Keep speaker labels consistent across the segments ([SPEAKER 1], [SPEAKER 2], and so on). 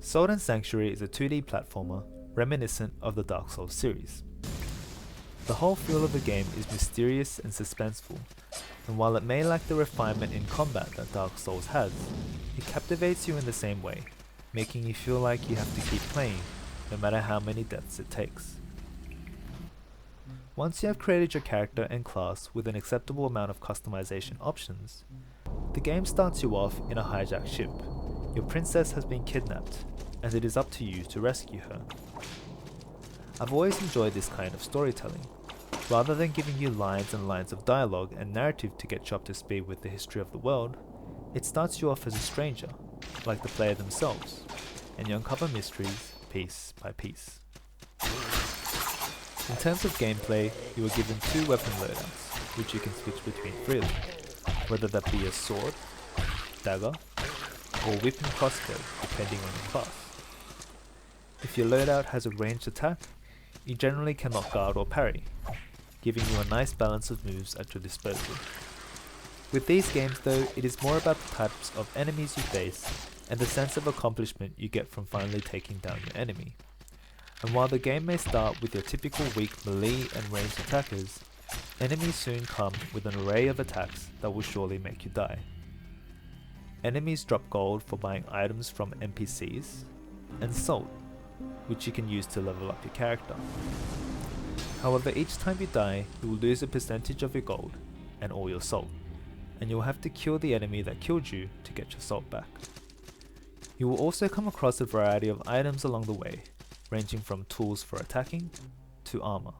[SPEAKER 1] Sword and Sanctuary is a 2D platformer reminiscent of the Dark Souls series. The whole feel of the game is mysterious and suspenseful, and while it may lack the refinement in combat that Dark Souls has, it captivates you in the same way, making you feel like you have to keep playing, no matter how many deaths it takes. Once you have created your character and class with an acceptable amount of customization options, the game starts you off in a hijacked ship. Your princess has been kidnapped, and it is up to you to rescue her. I've always enjoyed this kind of storytelling. Rather than giving you lines and lines of dialogue and narrative to get you up to speed with the history of the world, it starts you off as a stranger, like the player themselves, and you uncover mysteries piece by piece. In terms of gameplay, you are given 2 weapon loadouts, which you can switch between freely, whether that be a sword, dagger, or whip and crossbow, depending on your class. If your loadout has a ranged attack, you generally cannot guard or parry, giving you a nice balance of moves at your disposal. With these games though, it is more about the types of enemies you face and the sense of accomplishment you get from finally taking down your enemy. And while the game may start with your typical weak melee and ranged attackers, enemies soon come with an array of attacks that will surely make you die. Enemies drop gold for buying items from NPCs, and salt, which you can use to level up your character. However, each time you die, you will lose a percentage of your gold and all your salt, and you will have to kill the enemy that killed you to get your salt back. You will also come across a variety of items along the way, ranging from tools for attacking to armor.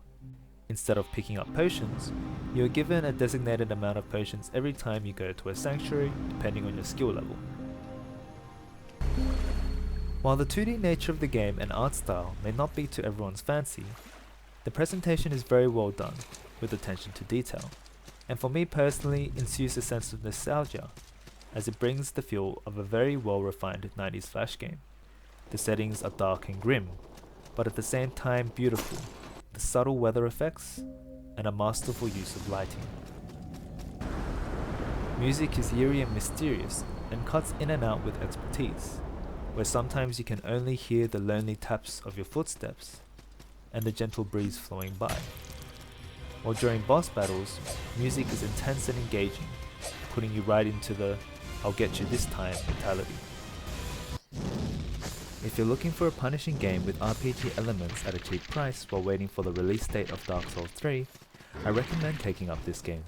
[SPEAKER 1] Instead of picking up potions, you are given a designated amount of potions every time you go to a sanctuary, depending on your skill level. While the 2D nature of the game and art style may not be to everyone's fancy, the presentation is very well done, with attention to detail, and for me personally ensues a sense of nostalgia, as it brings the feel of a very well refined 90s flash game. The settings are dark and grim, but at the same time beautiful, the subtle weather effects, and a masterful use of lighting. Music is eerie and mysterious, and cuts in and out with expertise, where sometimes you can only hear the lonely taps of your footsteps, and the gentle breeze flowing by. While during boss battles, music is intense and engaging, putting you right into the "I'll get you this time" mentality. If you're looking for a punishing game with RPG elements at a cheap price while waiting for the release date of Dark Souls 3, I recommend taking up this game.